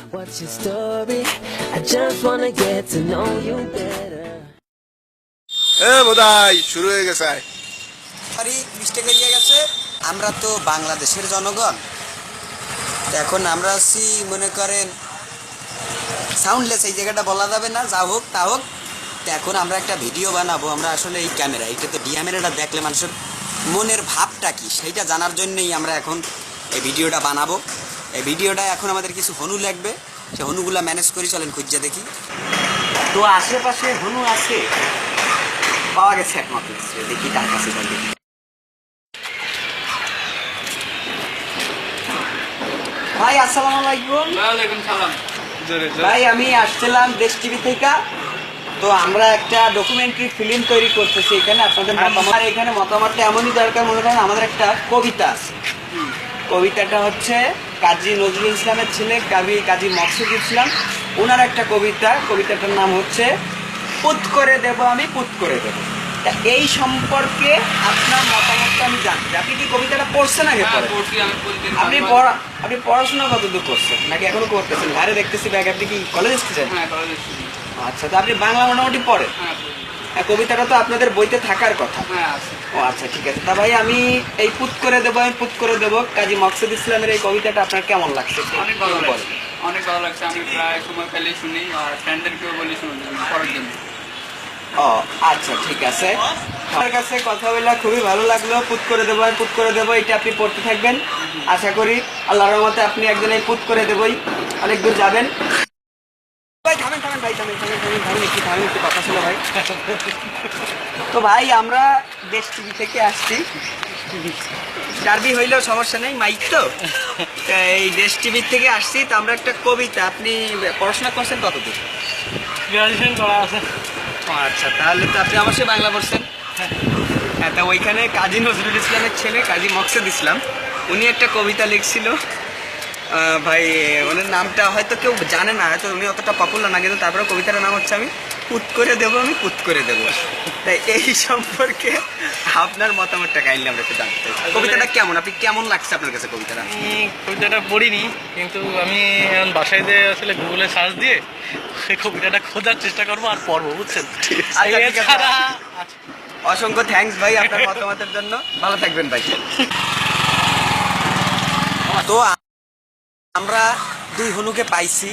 What's your story? I just wanna get to know you better. বোধহয় শুরু হয়ে গেছে। আরে মিস্টেক হয়ে গেছে। আমরা তো বাংলাদেশের জনগণ, এখন আমরা আছি মনে করেন সাউন্ডলেস, এই জায়গাটা বলা যাবে না, যা হোক তা হোক। এখন আমরা একটা ভিডিও বানাবো। আমরা আসলে এই ক্যামেরা, এইটাতে ক্যামেরাটা দেখলে মানুষের মনের ভাবটা কি সেইটা জানার জন্যই আমরা এখন এই ভিডিওটা বানাবো। এই ভিডিওটা এখন আমাদের কিছু হনু লাগবে, সে হনুগুলা ম্যানেজ করি, চলেন খুঁজে দেখি। তো আশেপাশে হনু আছে, পাওয়া গেছে একমাত্র, দেখি তার কাছে দেখি। ভাই আসসালামু আলাইকুম। ওয়ালাইকুম সালাম। ভাই আমি আসছিলাম দেশ টিভি থেকে, তো আমরা একটা ডকুমেন্টারি ফিল্ম তৈরি করতেছি এখানে। আপনাদের মতামত, এখানে মতামতটা এমনই দরকার, মনে করেন আমাদের একটা কবিতা আছে। কবিতাটা হচ্ছে কাজী নজরুল ইসলামের ছেলে কাজী মকসুদ ইসলাম, ওনার একটা কবিতা। কবিতাটার নাম হচ্ছে পুত করে দেব আমি, পুত করে দেব। তা এই সম্পর্কে আপনার মতামতটা আমি জানতে। আপনি কি কবিতাটা পড়ছেন আগে? আপনি পড়াশোনা কতদূর করছেন নাকি এখনো করতেছেন? বাইরে দেখতেছি ব্যাগ। আপনি কি কলেজ স্টুডেন্ট? আচ্ছা, তো আপনি বাংলা মোটামুটি পড়েন? কবিতাটা তো আপনাদের বইতে থাকার কথা। ও আচ্ছা, ঠিক আছে। তা ভাই আমি এই পুত করে দেবো আমি, পুত করে দেবো, কাজী মকসুদ ইসলামের এই কবিতাটা আপনার কেমন লাগছে? অনেক ভালো লাগছে। আমি প্রায় সময় পেলে শুনি আর ফ্রেন্ডদেরকেও বলি পড়ার জন্য। ও আচ্ছা, ঠিক আছে। আপনার কাছে কথা বলে খুবই ভালো লাগলো। পুত করে দেবো আমি, পুত করে দেবো, এটা আপনি পড়তে থাকবেন। আশা করি আল্লাহর রহমতে আপনি একদিন এই পুত করে দেবই অনেক দূর যাবেন। ভাই থামেন ভাই, থামেন একটু কথা ছিল ভাই। তো ভাই আমরা দেশ টিভি থেকে আসছি, ডার্বি হইলেও সমস্যা নেই, মাইক তো। এই দেশ টিভি থেকে আসছি, তো আমরা একটা কবিতা। আপনি পড়াশোনা করছেন কতদূর? গ্রাজুয়েশন করা আছে। আচ্ছা, তাহলে তো আপনি অবশ্যই বাংলা পড়ছেন। হ্যাঁ, তা ওইখানে কাজী নজরুল ইসলামের ছেলে কাজী মকসুদ ইসলাম, উনি একটা কবিতা লিখছিল। ভাই ওনার নামটা হয়তো কেউ জানে না, হয়তো উনি অতটা পপুলার না, কিন্তু তারপরে কবিতাটার নাম হচ্ছে আমি পুত করে দেবো আমি, পুত করে দেবো। তাই এই সম্পর্কে আপনার মতামতটা কাইন্ডলি আমরা একটু জানতে চাই। কবিতাটা কেমন, আপনি কেমন লাগছে আপনার কাছে কবিতাটা? কবিতাটা পড়িনি, কিন্তু আমি এখন বাসায় দিয়ে আসলে গুগলে সার্চ দিয়ে সেই কবিতাটা খোঁজার চেষ্টা করবো আর পড়বো, বুঝছেন? অসংখ্য থ্যাঙ্কস ভাই আপনার মতামতের জন্য। ভালো থাকবেন ভাই। তো আমরা দুই হনুকে পাইছি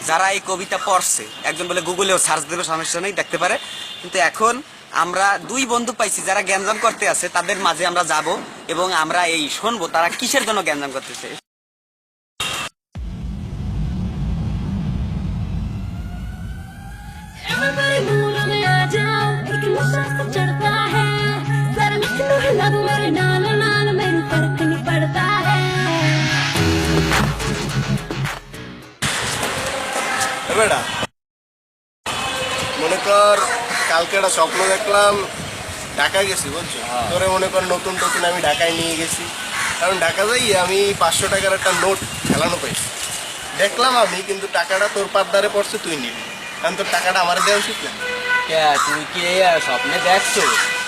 যারা এই কবিতা পড়ছে। একজন বলে গুগলেও সার্চ দেবে, সমস্যা নেই, দেখতে পারে। কিন্তু এখন আমরা দুই বন্ধু পাইছি যারা গ্যাঞ্জাম করতে আছে, তাদের মাঝে আমরা যাব এবং আমরা এই শুনবো তারা কিসের জন্য গ্যাঞ্জাম করতেছে। Everybody move on the edge now, एक नशा सा चढ़ता है, जरा मिट्टी हिला दो मेरे नाल नाल, मेरे फर्क नहीं पड़ता है। বেটা মনে কর কালকে একটা স্বপ্ন দেখলাম, ঢাকায় গেছি বলছো। তোরে মনে কর নতুন আমি ঢাকায় নিয়ে গেছি। কারণ ঢাকা যাই আমি 500 টাকার একটা নোট খেলানো পাইছি দেখলাম আমি, কিন্তু টাকাটা তোর পাদ্দারে পড়ছে, তুই নিবি। কারণ তোর টাকাটা আমার দেওয়া উচিত না। তুই কি স্বপ্নে দেখছো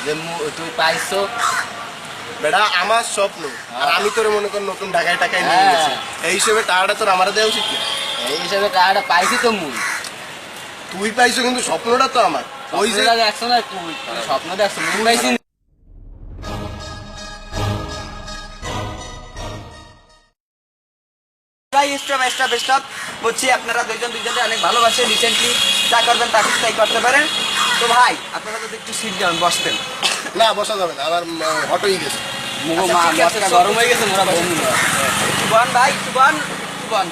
যে তুই পাইছো? বেটা আমার স্বপ্ন, আর আমি তোরে মনে কর নতুন ঢাকায় নিয়ে গেছি, এই হিসেবে টাকাটা তোর আমার দেওয়া উচিত না। এই হিসাবে টাকাটা পাইছি তো মুই। তুই পাইছো কিন্তু স্বপ্নটা তো আমার। ওই যে দেখছো না, স্বপ্ন দেখছো, মুই পাইছি। বলছি আপনারা দুইজনকে অনেক ভালোবাসে, রিসেন্টলি যা করবেন তাই করতে পারেন। তো ভাই আপনারা যদি একটু সিট যাবেন, বসতেন। না, বসা যাবে না, আমার হটই গেছে, গরম হয়ে গেছে। সুবহান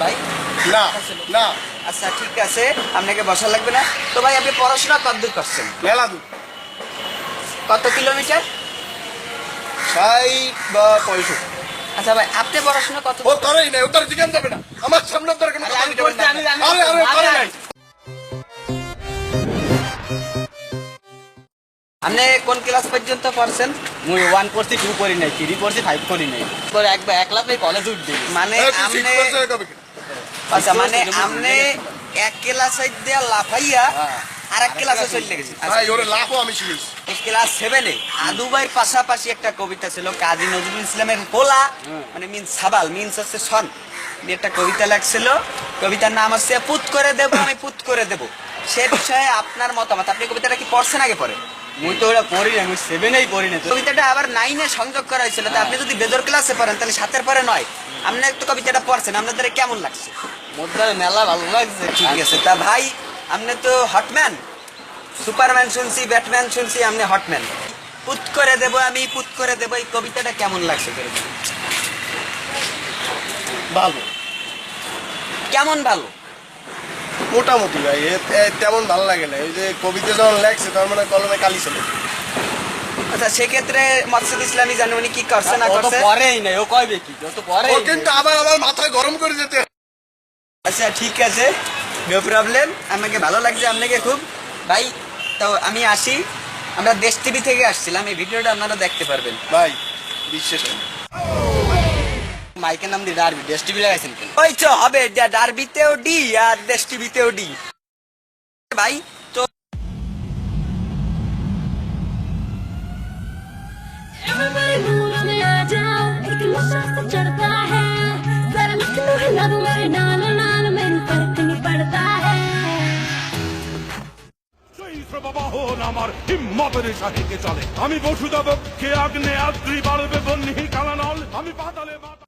ভাই না না। আচ্ছা ঠিক আছে, আপনাকে বসা লাগবে না। তো ভাই আপনি পড়াশোনা কতদূর করছেন? মেলা দূর, কত কিলোমিটার? 60 বা 65। আচ্ছা ভাই আপনি পড়াশোনা কত? ও তোরই নাই, ও তোর জিজ্ঞাসা যাবে না, আমার সামনে তোর কোনো কথা বলতে হবে না। আরে তোরই নাই। আপনি কোন ক্লাস পর্যন্ত পড়ছেন? মুই 1 পড়ছি, 2 পড়ি নাই, 3 পড়ছি, 5 পড়ি নাই। পরে একলা পেয়ে কলেজ উঠবি। মানে আপনি আচ্ছা, মানে আপনি এক ক্লাসে দিয়ে লাফাইয়া আর এক ক্লাসে চলে গেছে। ভাই ওরে লাফও আমি শিখেছি। ক্লাস 7 এ আদু ভাইয়ের পাশাপাশি একটা কবিতা ছিল কাজী নজরুল ইসলামের পোলা, মানে মিন্স সাবাল, মিন্স হচ্ছে সন। উনি একটা কবিতা লেখছিল, কবিতার নাম হচ্ছে পুত করে দেব আমি পুত করে দেব। সে বিষয়ে আপনার মতামত, আপনি কবিতাটা কি পড়ছেন আগে পরে? মুই তো ওটা পড়ি না, মুই 7-এই পড়ি না তো। কবিতাটা আবার 9-এ সংযোগ করা হয়েছিল, তা আপনি যদি বেজর ক্লাসে পড়েন তাহলে 7-এর পরে নয়। আপনি একটু কবিতাটা পড়ছেন, আপনাদের কেমন লাগছে? মোদ্দার মেলা ভালো লাগছে। ঠিক আছে, তা ভাই আপনি তো হটম্যান, সুপারম্যান শুনছি, ব্যাটম্যান শুনছি, আপনি হটম্যান। পুত করে দেব আমি পুত করে দেব, এই কবিতাটা কেমন লাগছে? ভালো, কেমন ভালো? মোটামুটি ভাই, তেমন ভালো লাগে না। ওই যে কবিতা যখন লেখছে তার মানে কলমে কালি ছিল। আচ্ছা, সেক্ষেত্রে মকসুদ ইসলামী জানে উনি কি করছে না ও তো করছে? পড়েই নাই, ও কইবে কি? ও তো পড়েই ও নাই। কিন্তু আবার আমার মাথায় গরম করে যেতে। আচ্ছা ঠিক আছে, নো প্রবলেম, আমাকে ভালো লাগছে আপনাকে খুব। ভাই তো আমি আসি, আমরা দেশ টিভি থেকে আসছিলাম, এই ভিডিওটা আপনারা দেখতে পারবেন। ভাই বিশ্বাস হয় না। মাইকের নাম দিয়ে ডারবি, দেশ টিভি লাগাইছেন কেন? ওই তো হবে, ডারবিতেও ডি আর দেশ টিভিতেও ডি। ভাই তো मेरे नूर में आ जाओ, एक नशा सा चढ़ता है, जरा मिठू हिला दो मेरे नाल नाल, मेरे फर्क नहीं पड़ता है। চৈত্র বাহন আমার হিম্মতের সাথে চলে। আমি বসুদেবকে আগ্নে আদ্রি বাড়বে বন্যি কালানল, আমি পাতালে